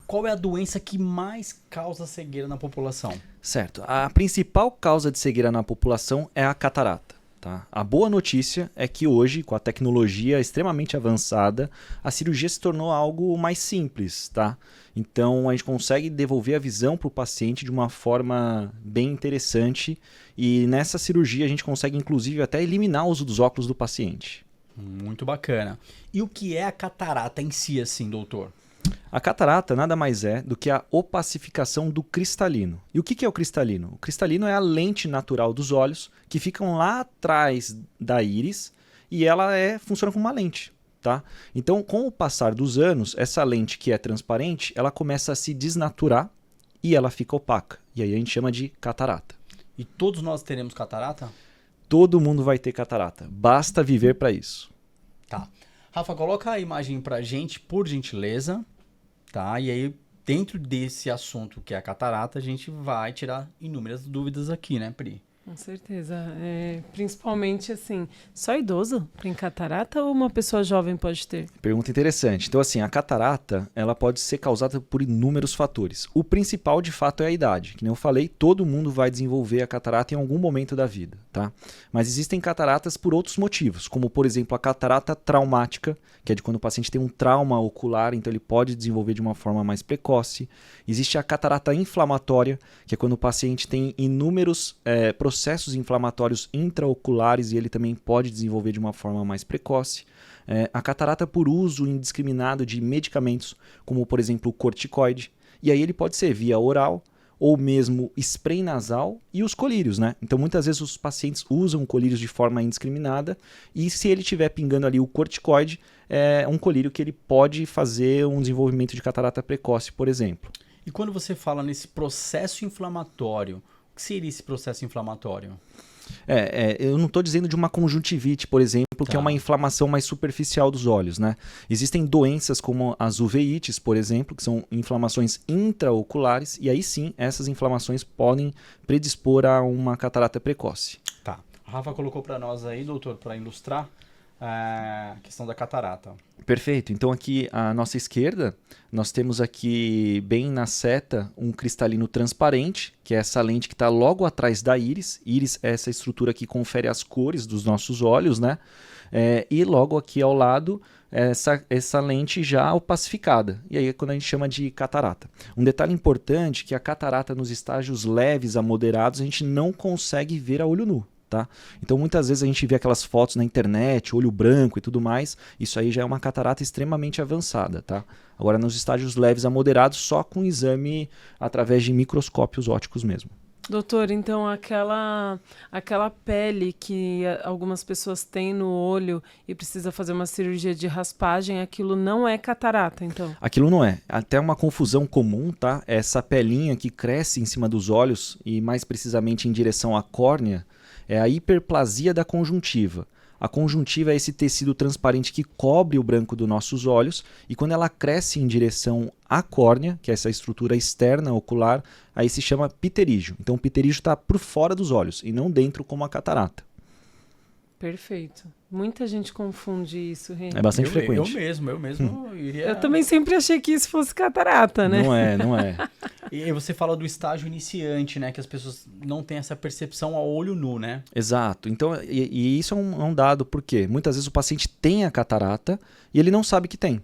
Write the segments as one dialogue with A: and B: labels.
A: qual é a doença que mais causa cegueira na população?
B: Certo. A principal causa de cegueira na população é a catarata. Tá? A boa notícia é que hoje, com a tecnologia extremamente avançada, a cirurgia se tornou algo mais simples. Tá? Então, a gente consegue devolver a visão para o paciente de uma forma bem interessante e nessa cirurgia a gente consegue, inclusive, até eliminar o uso dos óculos do paciente.
A: Muito bacana. E o que é a catarata em si, assim, doutor?
B: A catarata nada mais é do que a opacificação do cristalino. E o que é o cristalino? O cristalino é a lente natural dos olhos que ficam lá atrás da íris e ela funciona como uma lente. Tá? Então, com o passar dos anos, essa lente que é transparente, ela começa a se desnaturar e ela fica opaca. E aí a gente chama de catarata.
A: E todos nós teremos catarata?
B: Todo mundo vai ter catarata. Basta viver para isso.
A: Tá. Rafa, coloca a imagem pra gente, por gentileza. Tá? E aí, dentro desse assunto que é a catarata, a gente vai tirar inúmeras dúvidas aqui, né, Pri?
C: Com certeza. Principalmente, assim, só idoso tem catarata ou uma pessoa jovem pode ter?
B: Pergunta interessante. Então, assim, a catarata, ela pode ser causada por inúmeros fatores. O principal, de fato, é a idade. Que nem eu falei, todo mundo vai desenvolver a catarata em algum momento da vida, tá? Mas existem cataratas por outros motivos, como, por exemplo, a catarata traumática, que é de quando o paciente tem um trauma ocular, então ele pode desenvolver de uma forma mais precoce. Existe a catarata inflamatória, que é quando o paciente tem inúmeros processos inflamatórios intraoculares e ele também pode desenvolver de uma forma mais precoce. A catarata por uso indiscriminado de medicamentos, como por exemplo o corticoide, e aí ele pode ser via oral ou mesmo spray nasal e os colírios, né? Então muitas vezes os pacientes usam colírios de forma indiscriminada e se ele estiver pingando ali o corticoide, é um colírio que ele pode fazer um desenvolvimento de catarata precoce, por exemplo.
A: E quando você fala nesse processo inflamatório, o que seria esse processo inflamatório?
B: Eu não estou dizendo de uma conjuntivite, por exemplo, que é uma inflamação mais superficial dos olhos, né? Existem doenças como as uveites, por exemplo, que são inflamações intraoculares, e aí sim, essas inflamações podem predispor a uma catarata precoce.
A: Tá. A Rafa colocou para nós aí, doutor, para ilustrar a questão da catarata.
B: Perfeito. Então aqui à nossa esquerda, nós temos aqui bem na seta um cristalino transparente, que é essa lente que está logo atrás da íris. Íris é essa estrutura que confere as cores dos nossos olhos, né? E logo aqui ao lado, essa lente já opacificada. E aí é quando a gente chama de catarata. Um detalhe importante é que a catarata nos estágios leves a moderados a gente não consegue ver a olho nu. Tá? Então muitas vezes a gente vê aquelas fotos na internet, olho branco e tudo mais, isso aí já é uma catarata extremamente avançada. Tá? Agora nos estágios leves a moderados, só com exame através de microscópios ópticos mesmo.
C: Doutor, então aquela pele que algumas pessoas têm no olho e precisa fazer uma cirurgia de raspagem, aquilo não é catarata, então?
B: Aquilo não é. Até uma confusão comum, tá? Essa pelinha que cresce em cima dos olhos e mais precisamente em direção à córnea, é a hiperplasia da conjuntiva. A conjuntiva é esse tecido transparente que cobre o branco dos nossos olhos e quando ela cresce em direção à córnea, que é essa estrutura externa ocular, aí se chama pterígio. Então o pterígio está por fora dos olhos e não dentro como a catarata.
C: Perfeito. Muita gente confunde isso, Rê.
B: É bastante frequente.
A: Eu mesmo iria...
C: Eu também sempre achei que isso fosse catarata, né?
B: Não é.
A: E você fala do estágio iniciante, né? Que as pessoas não têm essa percepção a olho nu, né?
B: Exato. Então, e isso é um dado, porque muitas vezes o paciente tem a catarata e ele não sabe que tem.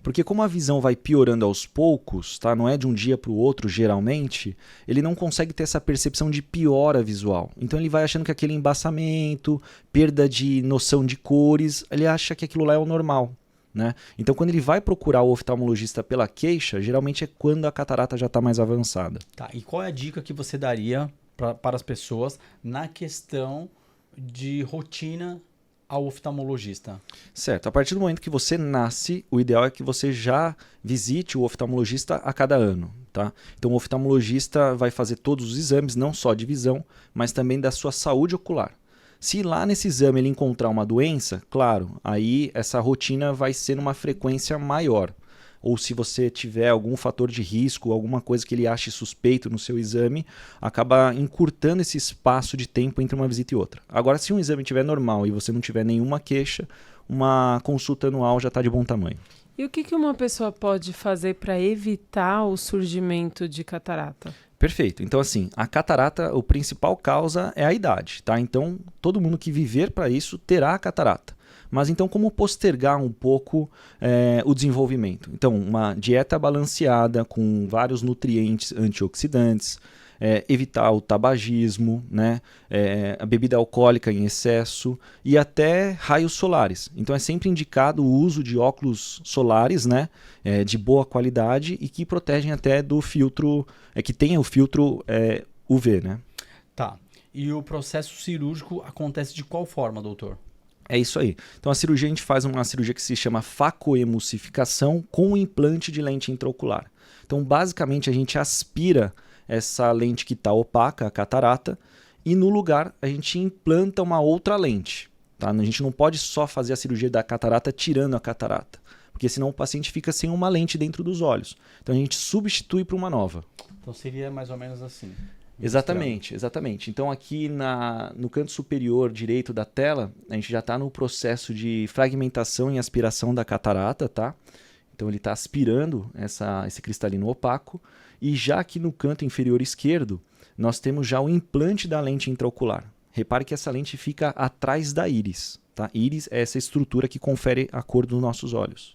B: Porque como a visão vai piorando aos poucos, tá? Não é de um dia para o outro, geralmente, ele não consegue ter essa percepção de piora visual. Então ele vai achando que aquele embaçamento, perda de noção de cores, ele acha que aquilo lá é o normal. Né? Então quando ele vai procurar o oftalmologista pela queixa, geralmente é quando a catarata já está mais avançada.
A: Tá, e qual é a dica que você daria para as pessoas na questão de rotina ao oftalmologista?
B: Certo, a partir do momento que você nasce, o ideal é que você já visite o oftalmologista a cada ano. Tá? Então o oftalmologista vai fazer todos os exames, não só de visão, mas também da sua saúde ocular. Se lá nesse exame ele encontrar uma doença, claro, aí essa rotina vai ser numa frequência maior. Ou se você tiver algum fator de risco, alguma coisa que ele ache suspeito no seu exame, acaba encurtando esse espaço de tempo entre uma visita e outra. Agora, se um exame estiver normal e você não tiver nenhuma queixa, uma consulta anual já está de bom tamanho.
C: E o que uma pessoa pode fazer para evitar o surgimento de catarata?
B: Perfeito. Então, assim, a catarata, a principal causa é a idade, tá? Então, todo mundo que viver para isso terá a catarata. Mas então, como postergar um pouco o desenvolvimento? Então, uma dieta balanceada com vários nutrientes antioxidantes, evitar o tabagismo, né? A bebida alcoólica em excesso e até raios solares. Então, é sempre indicado o uso de óculos solares, né? De boa qualidade e que protegem até do filtro, que tenha o filtro UV, né?
A: Tá. E o processo cirúrgico acontece de qual forma, doutor?
B: É isso aí. Então a cirurgia, a gente faz uma cirurgia que se chama facoemulsificação com implante de lente intraocular. Então basicamente a gente aspira essa lente que está opaca, a catarata, e no lugar a gente implanta uma outra lente. Tá? A gente não pode só fazer a cirurgia da catarata tirando a catarata, porque senão o paciente fica sem uma lente dentro dos olhos. Então a gente substitui por uma nova.
A: Então seria mais ou menos assim.
B: Exatamente, exatamente. Então aqui no canto superior direito da tela, a gente já está no processo de fragmentação e aspiração da catarata, tá? Então ele está aspirando esse cristalino opaco. E já aqui no canto inferior esquerdo, nós temos já o implante da lente intraocular. Repare que essa lente fica atrás da íris, tá? Íris é essa estrutura que confere a cor dos nossos olhos.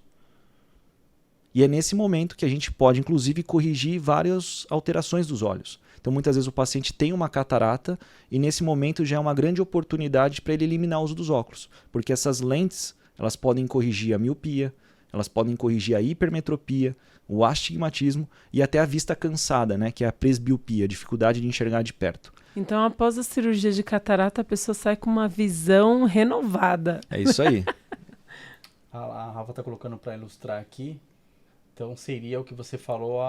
B: E é nesse momento que a gente pode, inclusive, corrigir várias alterações dos olhos. Então, muitas vezes o paciente tem uma catarata e, nesse momento, já é uma grande oportunidade para ele eliminar o uso dos óculos. Porque essas lentes, elas podem corrigir a miopia, elas podem corrigir a hipermetropia, o astigmatismo e até a vista cansada, né? Que é a presbiopia, a dificuldade de enxergar de perto.
C: Então, após a cirurgia de catarata, a pessoa sai com uma visão renovada.
B: É isso aí.
A: A Rafa está colocando para ilustrar aqui. Então seria o que você falou,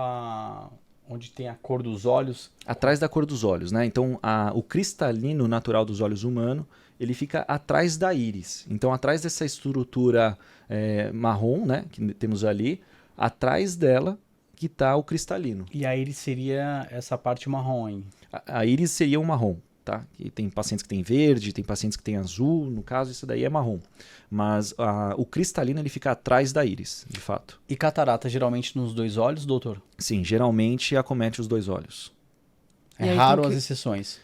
A: onde tem a cor dos olhos.
B: Atrás da cor dos olhos, né? Então o cristalino natural dos olhos humanos, ele fica atrás da íris. Então atrás dessa estrutura marrom, né, que temos ali, atrás dela que está o cristalino.
A: E a íris seria essa parte marrom, hein?
B: A íris seria um marrom, tá? E tem pacientes que têm verde, tem pacientes que têm azul, no caso isso daí é marrom. Mas o cristalino ele fica atrás da íris, de fato.
A: E catarata geralmente nos dois olhos, doutor?
B: Sim, geralmente acomete os dois olhos.
A: É raro as exceções.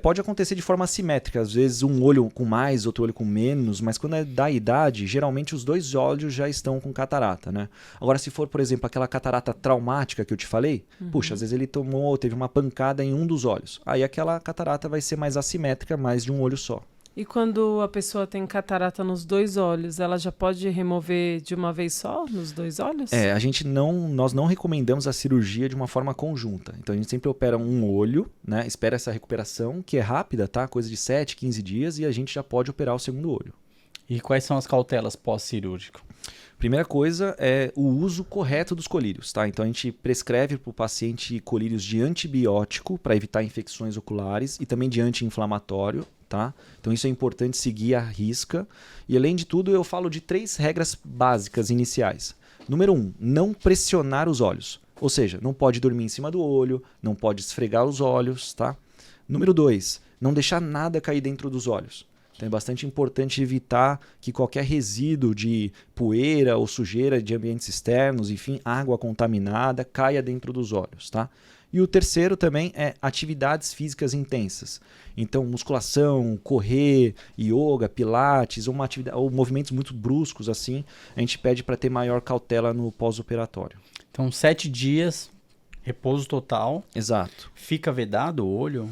B: Pode acontecer de forma assimétrica, às vezes um olho com mais, outro olho com menos, mas quando é da idade, geralmente os dois olhos já estão com catarata, né? Agora, se for, por exemplo, aquela catarata traumática que eu te falei, puxa, às vezes ele teve uma pancada em um dos olhos. Aí aquela catarata vai ser mais assimétrica, mais de um olho só.
C: E quando a pessoa tem catarata nos dois olhos, ela já pode remover de uma vez só nos dois olhos?
B: Nós não recomendamos a cirurgia de uma forma conjunta. Então a gente sempre opera um olho, né? Espera essa recuperação, que é rápida, tá? Coisa de 7, 15 dias, e a gente já pode operar o segundo olho.
A: E quais são as cautelas pós-cirúrgico?
B: Primeira coisa é o uso correto dos colírios, tá? Então a gente prescreve para o paciente colírios de antibiótico para evitar infecções oculares e também de anti-inflamatório, tá? Então isso é importante seguir à risca. E além de tudo, eu falo de 3 regras básicas iniciais. Número 1, não pressionar os olhos. Ou seja, não pode dormir em cima do olho, não pode esfregar os olhos, tá? Número 2, não deixar nada cair dentro dos olhos. Então é bastante importante evitar que qualquer resíduo de poeira ou sujeira de ambientes externos, enfim, água contaminada, caia dentro dos olhos, tá? E o terceiro também é atividades físicas intensas. Então, musculação, correr, yoga, pilates, ou movimentos muito bruscos assim, a gente pede para ter maior cautela no pós-operatório.
A: Então, 7 dias, repouso total.
B: Exato.
A: Fica vedado o olho?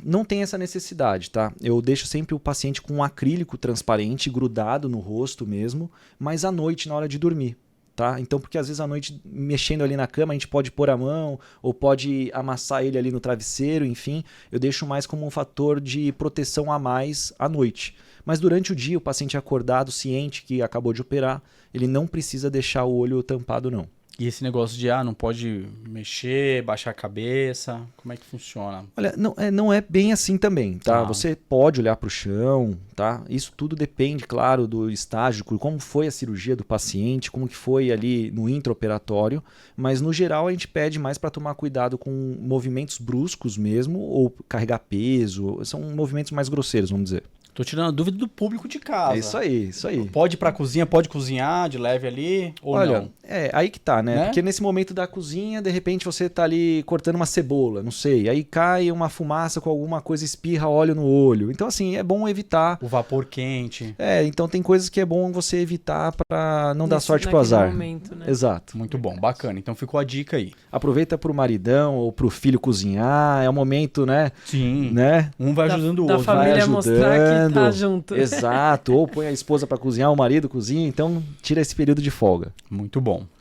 B: Não tem essa necessidade, tá? Eu deixo sempre o paciente com um acrílico transparente grudado no rosto mesmo, mas à noite, na hora de dormir. Tá? Então, porque às vezes à noite, mexendo ali na cama, a gente pode pôr a mão ou pode amassar ele ali no travesseiro, enfim. Eu deixo mais como um fator de proteção a mais à noite. Mas durante o dia, o paciente acordado, ciente que acabou de operar, ele não precisa deixar o olho tampado, não.
A: E esse negócio de, não pode mexer, baixar a cabeça, como é que funciona?
B: Olha, não é bem assim também, tá? Você pode olhar para o chão, tá? Isso tudo depende, claro, do estágio, como foi a cirurgia do paciente, como que foi ali no intraoperatório, mas no geral a gente pede mais para tomar cuidado com movimentos bruscos mesmo, ou carregar peso, são movimentos mais grosseiros, vamos dizer.
A: Tô tirando a dúvida do público de casa.
B: É isso aí, isso aí.
A: Pode ir pra cozinha, pode cozinhar de leve ali, ou
B: Olha,
A: não?
B: aí que tá, né?
A: Né?
B: Porque nesse momento da cozinha, de repente você tá ali cortando uma cebola, não sei, aí cai uma fumaça com alguma coisa, espirra óleo no olho. Então, assim, é bom evitar.
A: O vapor quente.
B: Então tem coisas que é bom você evitar pra não dar
C: Nesse-
B: sorte pro
C: naquele
B: azar.
C: momento, né?
B: Exato.
A: Muito bom, bacana. Então ficou a dica aí.
B: Aproveita pro maridão ou pro filho cozinhar, é um momento, né?
A: Sim.
B: Né?
A: Um vai ajudando o
C: Da
A: outro.
C: família
B: vai
C: mostrar que tá
B: ajudando.
C: junto.
B: Exato. Ou põe a esposa pra cozinhar, o marido cozinha, então tira esse período de folga.
A: Muito bom.